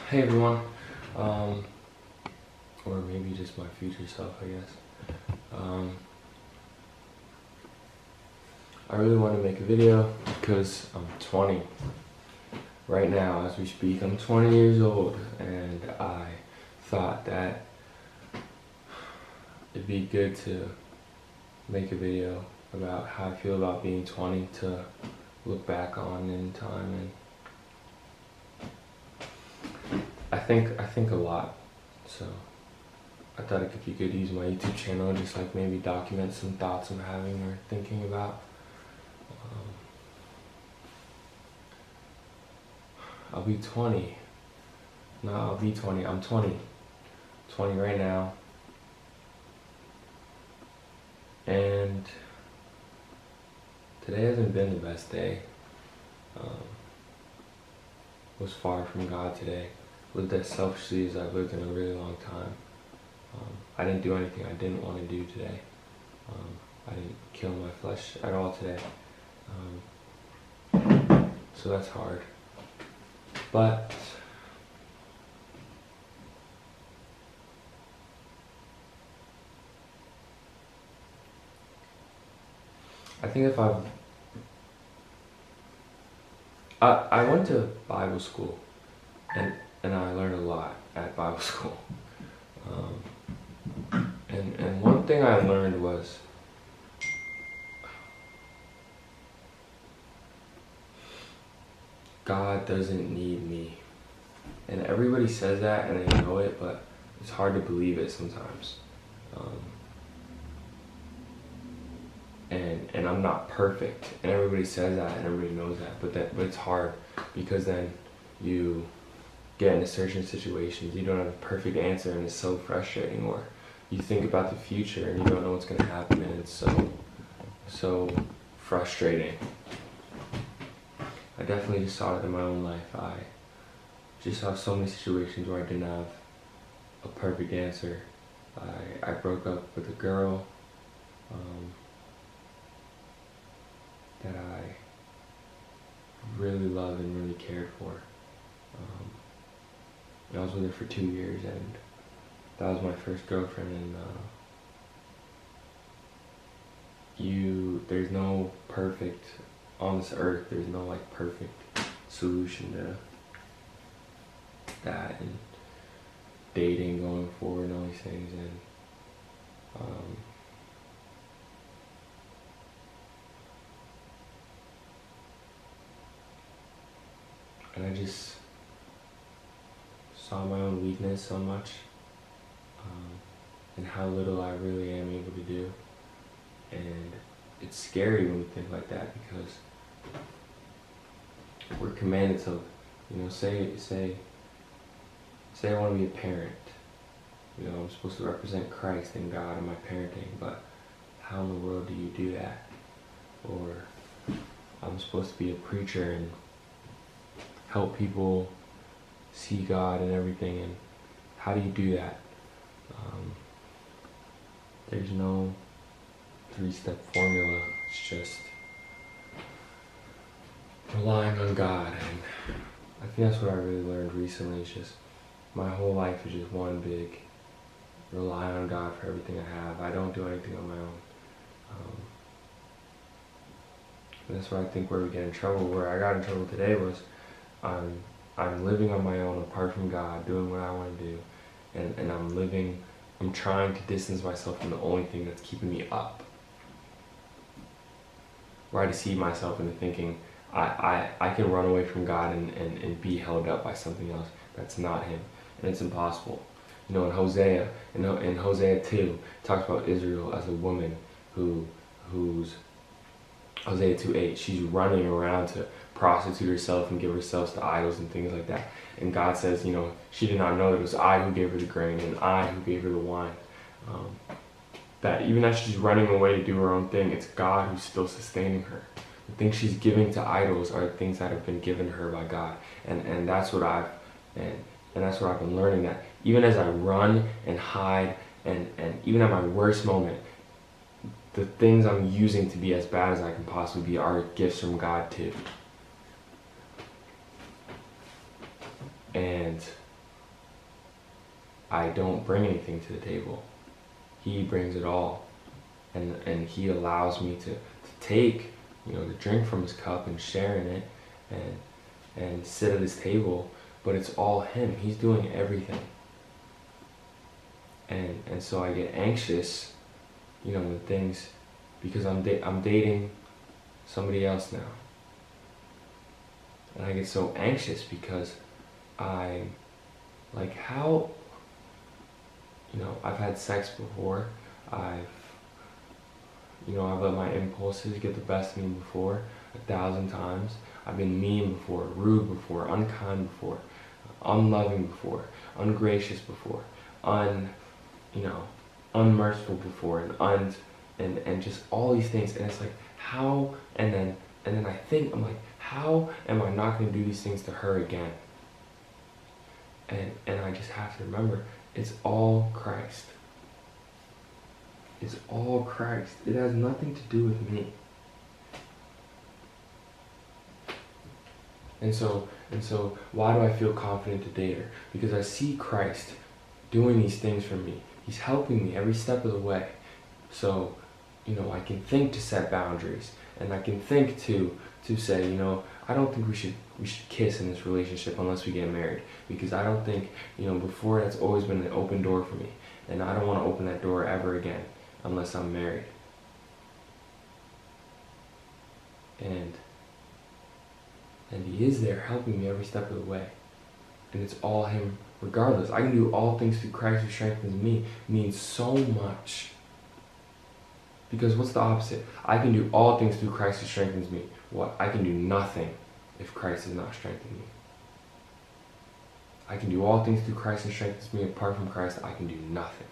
Hey everyone, um, or maybe just my future self, I guess. I really want to make a video because I'm 20. Right now, as we speak, I'm 20 years old, and I thought that it'd be good to make a video about how I feel about being 20 to look back on in time, and I think a lot, so I thought it could be good to use my YouTube channel, just like maybe document some thoughts I'm having or thinking about. I'll be 20. No, I'll be 20. I'm 20. 20 right now. And today hasn't been the best day. Was far from God today. Lived as selfishly as I've lived in a really long time. I didn't do anything I didn't want to do today. I didn't kill my flesh at all today. So that's hard. But I think if I went to Bible school, and I learned a lot at Bible school. And one thing I learned was God doesn't need me. And everybody says that, and I know it, but it's hard to believe it sometimes. And I'm not perfect, and everybody says that, and everybody knows that, but it's hard, because then you get into certain situations, you don't have a perfect answer, and it's so frustrating. Or you think about the future, and you don't know what's going to happen, and it's so frustrating. I definitely just saw it in my own life. I just saw so many situations where I didn't have a perfect answer. I broke up with a girl that I really loved and really cared for. I was with her for 2 years, and that was my first girlfriend, and there's no perfect, on this earth, there's no like perfect solution to that, and dating, going forward, and all these things, and I just saw my own weakness so much, and how little I really am able to do. And it's scary when we think like that, because we're commanded to, say I want to be a parent. I'm supposed to represent Christ and God in my parenting, but how in the world do you do that? Or I'm supposed to be a preacher and help people see God and everything, and how do you do that? There's no 3-step formula. It's just relying on God, and I think that's what I really learned recently. It's just my whole life is just one big rely on God for everything I have. I don't do anything on my own. And that's where I think where we get in trouble. Where I got in trouble today was I'm living on my own apart from God, doing what I want to do, and I'm trying to distance myself from the only thing that's keeping me up. Where I deceive myself into thinking I can run away from God and be held up by something else that's not Him, and it's impossible. In Hosea 2, it talks about Israel as a woman who's Hosea 2:8. She's running around to prostitute herself and give herself to idols and things like that. And God says, she did not know that it was I who gave her the grain and I who gave her the wine. That even as she's running away to do her own thing, it's God who's still sustaining her. The things she's giving to idols are the things that have been given her by God. And that's what I've been learning, that even as I run and hide, and even at my worst moment, the things I'm using to be as bad as I can possibly be are gifts from God too. And I don't bring anything to the table. He brings it all. And he allows me to take, to drink from his cup and share in it and sit at his table, but it's all him. He's doing everything. And so I get anxious, when things, because I'm dating somebody else now. And I get so anxious because I'm like, how, I've had sex before. I've let my impulses get the best of me before 1,000 times. I've been mean before, rude before, unkind before, unloving before, ungracious before, unmerciful before, and just all these things. And it's like, how? And then I think, I'm like, how am I not going to do these things to her again? And I just have to remember, it's all Christ. It's all Christ. It has nothing to do with me. And so why do I feel confident to date her? Because I see Christ doing these things for me. He's helping me every step of the way. So, I can think to set boundaries, and I can think to say, I don't think we should kiss in this relationship unless we get married, because I don't think, before that's always been an open door for me, and I don't want to open that door ever again unless I'm married. And he is there helping me every step of the way. And it's all him regardless. I can do all things through Christ who strengthens me means so much. Because what's the opposite? I can do all things through Christ who strengthens me. What? I can do nothing if Christ does not strengthen me. I can do all things through Christ who strengthens me. Apart from Christ, I can do nothing.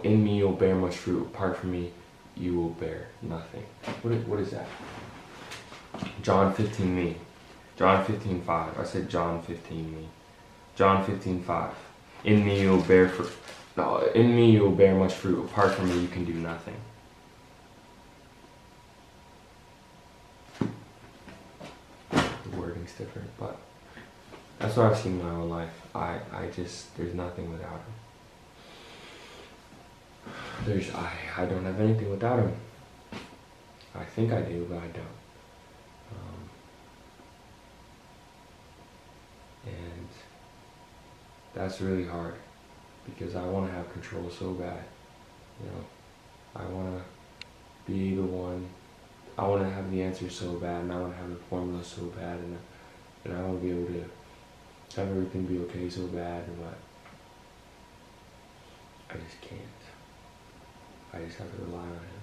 In me you'll bear much fruit. Apart from me, you will bear nothing. What is that? John 15 me. John 15:5. I said John 15 me. John 15:5. In me you will bear fruit. No, in me you will bear much fruit. Apart from me, you can do nothing. The wording's different, but that's what I've seen in my own life. There's nothing without him. I don't have anything without him. I think I do, but I don't. And that's really hard, because I want to have control so bad. I want to be the one. I want to have the answer so bad, and I want to have the formula so bad, and I want to be able to have everything be okay so bad, but I just can't. I just have to rely on him.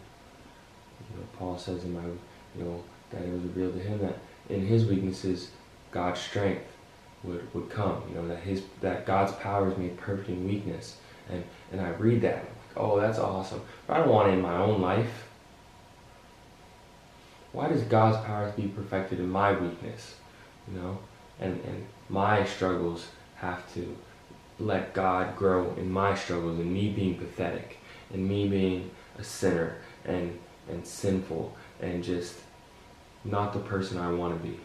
Paul says in that it was revealed to him that in his weaknesses, God's strength would come. That God's power is made perfect in weakness. And I read that, I'm like, oh, that's awesome. But I don't want it in my own life. Why does God's power be perfected in my weakness? And my struggles have to let God grow in my struggles, and me being pathetic, and me being a sinner and sinful and just not the person I want to be.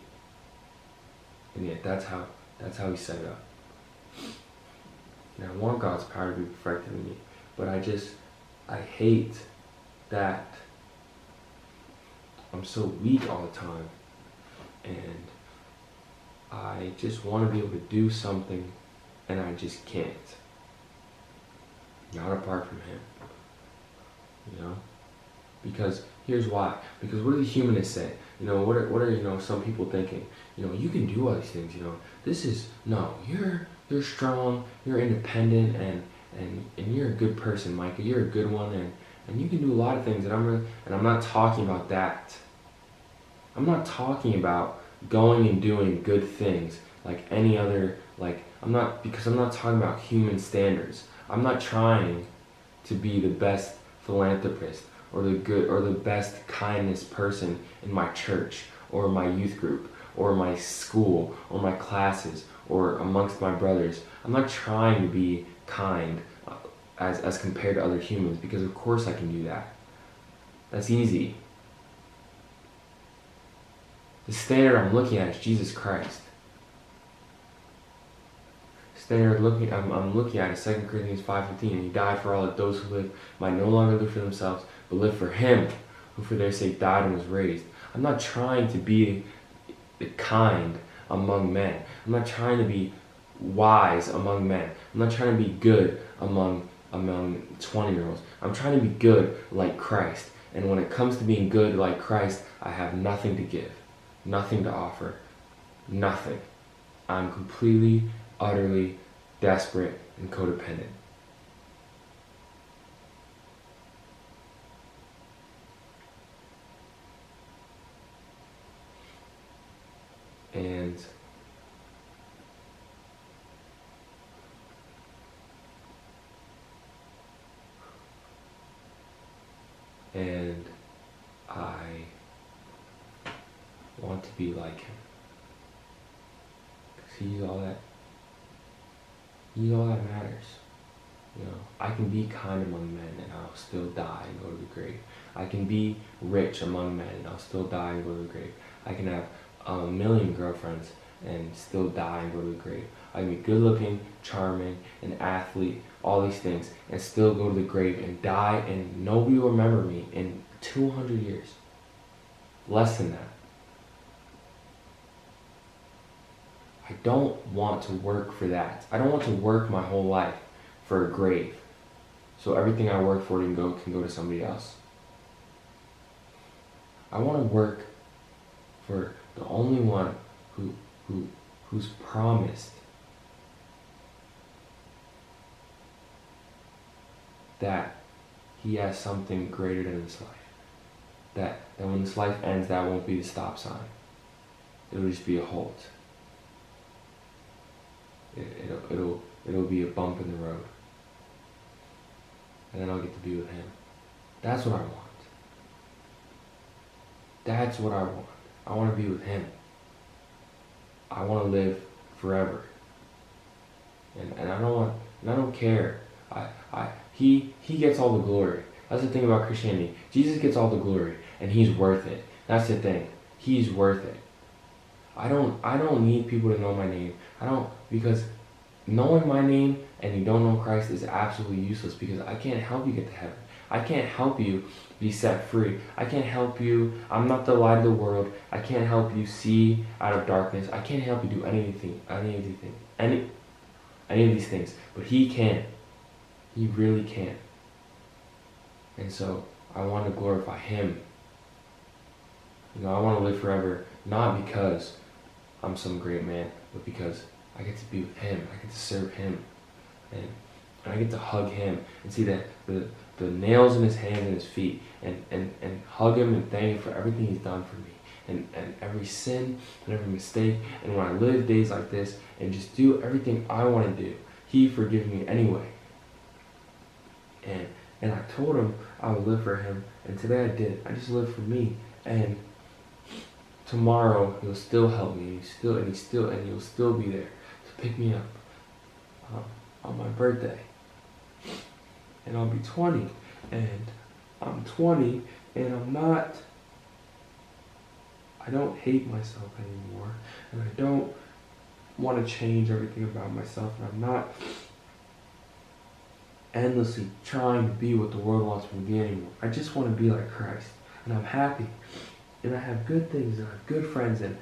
And yet that's how he set it up. And I want God's power to be perfected in me, but I hate that I'm so weak all the time, and I just want to be able to do something, and I just can't. Not apart from him. Because here's why. Because what do the humanists say? What are some people thinking? You can do all these things. You're strong, you're independent, and you're a good person, Micah. You're a good one, and you can do a lot of things. And I'm not talking about that. I'm not talking about going and doing good things like any other. Because I'm not talking about human standards. I'm not trying to be the best philanthropist or the best kindness person in my church or my youth group or my school or my classes or amongst my brothers. I'm not trying to be kind as compared to other humans, because of course I can do that. That's easy. The standard I'm looking at is Jesus Christ. standing there looking, I'm looking at it, 2 Corinthians 5:15, and he died for all that those who live might no longer live for themselves, but live for him who for their sake died and was raised. I'm not trying to be kind among men. I'm not trying to be wise among men. I'm not trying to be good among 20-year-olds. I'm trying to be good like Christ. And when it comes to being good like Christ, I have nothing to give, nothing to offer, nothing. I'm completely, utterly desperate and codependent. And I want to be like him. Because he's all that matters. You know, I can be kind among men and I'll still die and go to the grave. I can be rich among men and I'll still die and go to the grave. I can have 1,000,000 girlfriends and still die and go to the grave. I can be good looking, charming, an athlete, all these things, and still go to the grave and die and nobody will remember me in 200 years. Less than that. I don't want to work for that. I don't want to work my whole life for a grave. So everything I work for can go to somebody else. I want to work for the only one who's promised that he has something greater than this life. That when this life ends, that won't be the stop sign. It'll just be a halt. It'll be a bump in the road. And then I'll get to be with him. That's what I want. That's what I want. I want to be with him. I want to live forever. And I don't care. He gets all the glory. That's the thing about Christianity. Jesus gets all the glory and he's worth it. That's the thing. He's worth it. I don't need people to know my name. Because knowing my name and you don't know Christ is absolutely useless because I can't help you get to heaven. I can't help you be set free. I can't help you. I'm not the light of the world. I can't help you see out of darkness. I can't help you do any of these things. But he can. He really can. And so I want to glorify him. You know, I want to live forever, not because I'm some great man, but because I get to be with him. I get to serve him. And I get to hug him and see the nails in his hands and his feet and hug him and thank him for everything he's done for me. And every sin and every mistake. And when I live days like this and just do everything I want to do, he forgives me anyway. And I told him I would live for him. And today I did. I just lived for me. And tomorrow he'll still help me. And he'll still be there to pick me up on my birthday. And I'll be 20. And I'm 20 and I don't hate myself anymore. And I don't want to change everything about myself. And I'm not endlessly trying to be what the world wants me to be anymore. I just want to be like Christ. And I'm happy. And I have good things. And I have good friends. And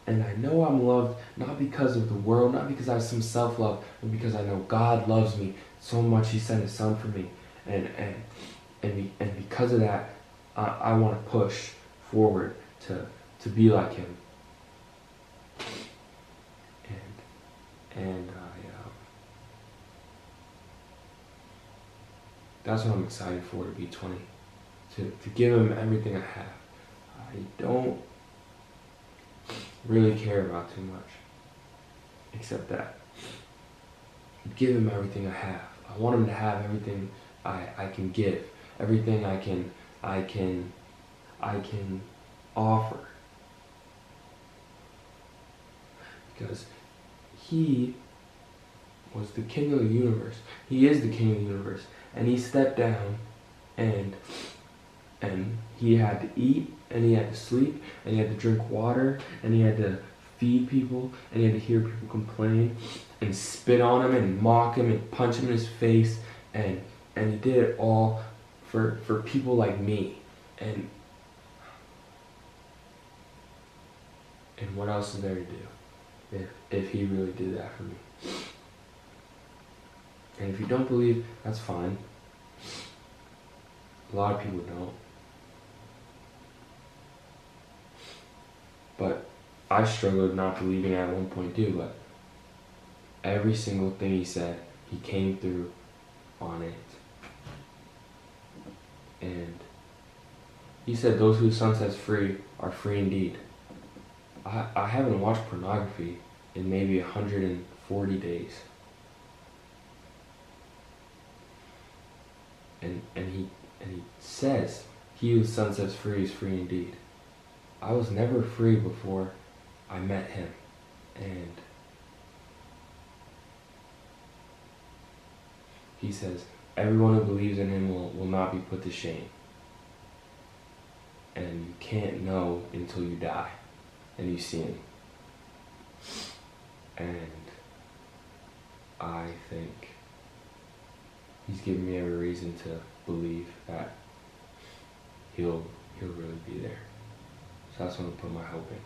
I know I'm loved not because of the world, not because I have some self-love, but because I know God loves me so much he sent his son for me. And because of that, I want to push forward to be like him. And that's what I'm excited for, to be 20. To give him everything I have. I don't really care about too much. Except that. Give him everything I have. I want him to have everything I can give. Everything I can offer. Because he was the king of the universe. He is the king of the universe. And he stepped down and he had to eat and he had to sleep and he had to drink water and he had to feed people, and he had to hear people complain and spit on him and mock him and punch him in his face, and he did it all for people like me. And what else is there to do if he really did that for me? And if you don't believe, that's fine. A lot of people don't. But I struggled not believing at one point too, but every single thing he said, he came through on it. And he said those who the Son sets free are free indeed. I haven't watched pornography in maybe 140 days. And he says, he who the Son sets free is free indeed. I was never free before I met him. And he says, everyone who believes in him will not be put to shame. And you can't know until you die and you see him. And I think he's given me every reason to believe that he'll really be there. So that's what I put my hope in.